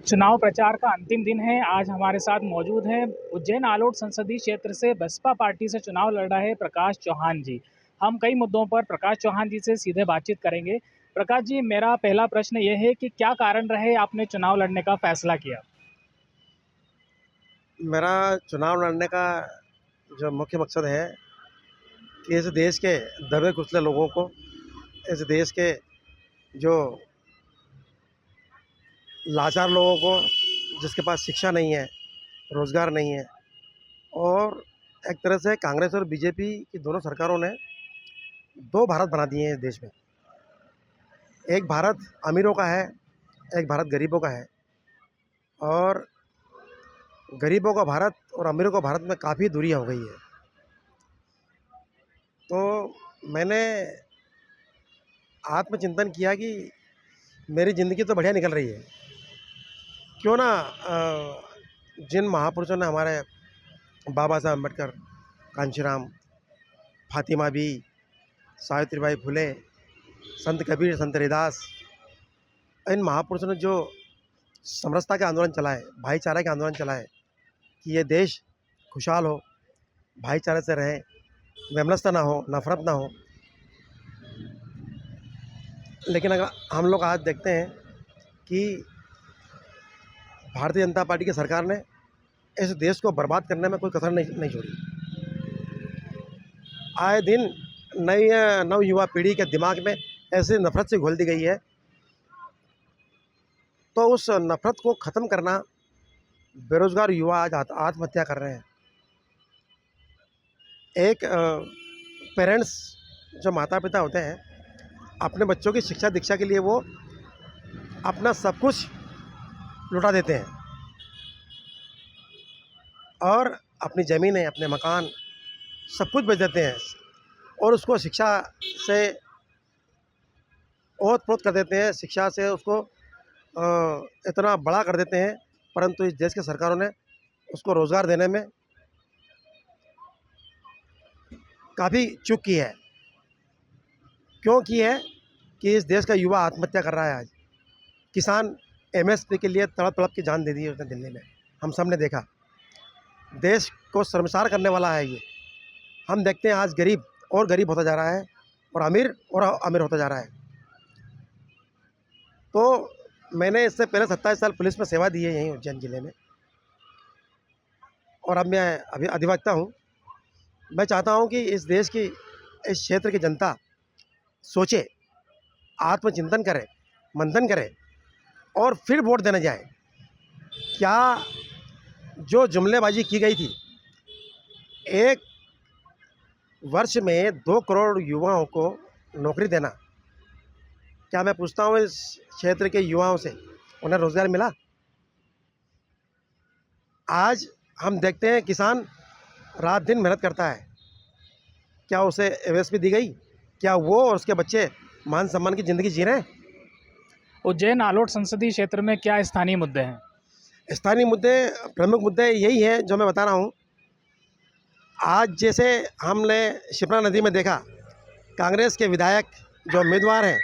चुनाव प्रचार का अंतिम दिन है। आज हमारे साथ मौजूद हैं उज्जैन आलोट संसदीय क्षेत्र से बसपा पार्टी से चुनाव लड़ रहे प्रकाश चौहान जी। हम कई मुद्दों पर प्रकाश चौहान जी से सीधे बातचीत करेंगे। प्रकाश जी, मेरा पहला प्रश्न ये है कि क्या कारण रहे आपने चुनाव लड़ने का फैसला किया? मेरा चुनाव लड़ने का जो मुख्य मकसद है कि इस देश के दबे कुचले लोगों को, इस देश के जो लाचार लोगों को, जिसके पास शिक्षा नहीं है, रोज़गार नहीं है, और एक तरह से कांग्रेस और बीजेपी की दोनों सरकारों ने दो भारत बना दिए हैं इस देश में। एक भारत अमीरों का है, एक भारत गरीबों का है, और गरीबों का भारत और अमीरों का भारत में काफ़ी दूरियां हो गई है। तो मैंने आत्मचिंतन किया कि मेरी ज़िंदगी तो बढ़िया निकल रही है, क्यों ना जिन महापुरुषों ने, हमारे बाबा साहब अम्बेडकर, कांशीराम, फातिमा बी, सावित्रीबाई फुले, संत कबीर, संत रविदास, इन महापुरुषों ने जो समरसता के आंदोलन चलाए, भाईचारे के आंदोलन चलाए कि ये देश खुशहाल हो, भाईचारे से रहे, वैमनस्य ना हो, नफरत ना हो। लेकिन अगर हम लोग आज देखते हैं कि भारतीय जनता पार्टी की सरकार ने इस देश को बर्बाद करने में कोई कसर नहीं छोड़ी। आए दिन नई नव युवा पीढ़ी के दिमाग में ऐसी नफरत से घोल दी गई है। तो उस नफरत को ख़त्म करना, बेरोज़गार युवा आज आत्महत्या कर रहे हैं। एक पेरेंट्स, जो माता पिता होते हैं, अपने बच्चों की शिक्षा दीक्षा के लिए वो अपना सब कुछ लुटा देते हैं, और अपनी ज़मीनें, अपने मकान, सब कुछ बेच देते हैं, और उसको शिक्षा से ओत-प्रोत कर देते हैं, शिक्षा से उसको इतना बड़ा कर देते हैं। परंतु इस देश की सरकारों ने उसको रोज़गार देने में काफ़ी चूक की है। क्यों की है कि इस देश का युवा आत्महत्या कर रहा है। आज किसान एमएसपी के लिए तड़प तड़प की जान दे दी है उसने दिल्ली में, हम सब ने देखा। देश को शर्मसार करने वाला है ये। हम देखते हैं आज गरीब और गरीब होता जा रहा है, और अमीर होता जा रहा है। तो मैंने इससे पहले 27 साल पुलिस में सेवा दी है यहीं उज्जैन ज़िले में, और अब मैं अभी अधिवक्ता हूँ। मैं चाहता हूँ कि इस देश की, इस क्षेत्र की जनता सोचे, आत्मचिंतन करे, मंथन करे, और फिर वोट देने जाए। क्या जो जुमलेबाजी की गई थी, एक वर्ष में 2 करोड़ युवाओं को नौकरी देना, क्या मैं पूछता हूँ इस क्षेत्र के युवाओं से, उन्हें रोज़गार मिला? आज हम देखते हैं किसान रात दिन मेहनत करता है, क्या उसे एमएसपी दी गई? क्या वो और उसके बच्चे मान सम्मान की ज़िंदगी जी रहे हैं? उज्जैन आलोट संसदीय क्षेत्र में क्या स्थानीय मुद्दे हैं? स्थानीय मुद्दे, प्रमुख मुद्दे यही हैं जो मैं बता रहा हूँ। आज जैसे हमने शिप्रा नदी में देखा, कांग्रेस के विधायक जो उम्मीदवार हैं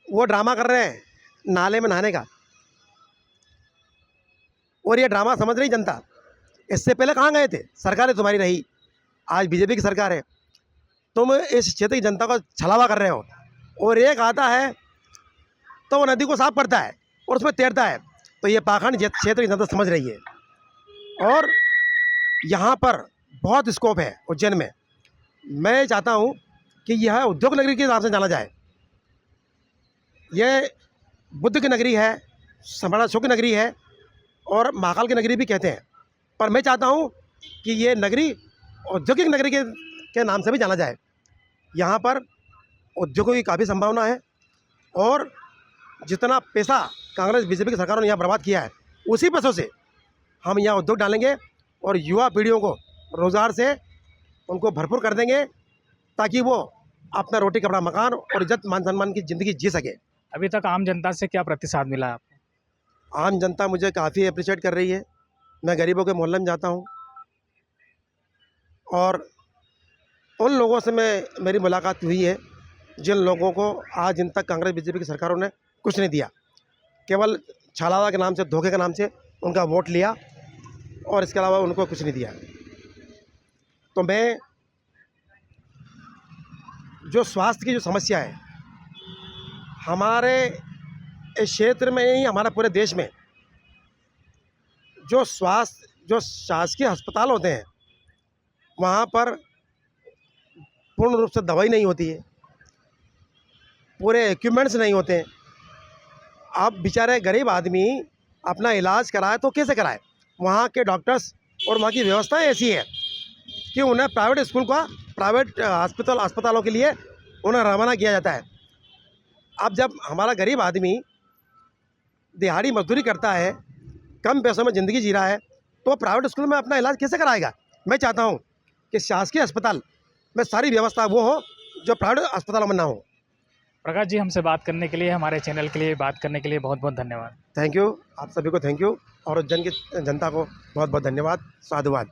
वो ड्रामा कर रहे हैं नाले में नहाने का, और ये ड्रामा समझ रही जनता। इससे पहले कहाँ गए थे? सरकारें तुम्हारी रही, आज बीजेपी की सरकार है। तुम इस क्षेत्र की जनता को छलावा कर रहे हो, और एक आता है तो वो नदी को साफ करता है और उसमें तैरता है। तो ये पाखंड क्षेत्र की जनता समझ रही है, और यहाँ पर बहुत स्कोप है उज्जैन में। मैं चाहता हूँ कि यह उद्योग नगरी के नाम से जाना जाए। यह बुद्ध की नगरी है, सम्राट अशोक की नगरी है, और महाकाल की नगरी भी कहते हैं। पर मैं चाहता हूँ कि ये नगरी औद्योगिक नगरी के नाम से भी जाना जाए। यहाँ पर उद्योगों की काफ़ी संभावना है, और जितना पैसा कांग्रेस बीजेपी की सरकारों ने यहाँ बर्बाद किया है, उसी पैसों से हम यहाँ उद्योग डालेंगे, और युवा पीढ़ियों को रोज़गार से उनको भरपूर कर देंगे, ताकि वो अपना रोटी कपड़ा मकान और इज्जत मान सम्मान की ज़िंदगी जी सके। अभी तक आम जनता से क्या प्रतिसाद मिला है आपको? आम जनता मुझे काफ़ी अप्रिशिएट कर रही है। मैं गरीबों के मोहल्ले में जाता हूँ, और उन लोगों से मेरी मुलाकात हुई है जिन लोगों को आज इन तक कांग्रेस बीजेपी की सरकारों ने कुछ नहीं दिया। केवल छलावा के नाम से, धोखे के नाम से उनका वोट लिया और इसके अलावा उनको कुछ नहीं दिया। तो मैं जो स्वास्थ्य की जो समस्या है हमारे इस क्षेत्र में ही, हमारे पूरे देश में, जो शासकीय अस्पताल होते हैं वहाँ पर पूर्ण रूप से दवाई नहीं होती है, पूरे इक्विपमेंट्स नहीं होते हैं। अब बेचारे गरीब आदमी अपना इलाज कराए तो कैसे कराए? वहाँ के डॉक्टर्स और वहाँ की व्यवस्थाएं ऐसी है कि उन्हें प्राइवेट अस्पतालों के लिए उन्हें रवाना किया जाता है। अब जब हमारा गरीब आदमी दिहाड़ी मजदूरी करता है, कम पैसों में ज़िंदगी जी रहा है, तो प्राइवेट स्कूल में अपना इलाज कैसे कराएगा? मैं चाहता हूँ कि शासकीय अस्पताल में सारी व्यवस्था वो हो जो प्राइवेट अस्पतालों में ना हो। प्रकाश जी, हमसे बात करने के लिए, हमारे चैनल के लिए बात करने के लिए बहुत बहुत धन्यवाद। थैंक यू, आप सभी को थैंक यू, और उज्जैन की जनता को बहुत बहुत धन्यवाद, साधुवाद।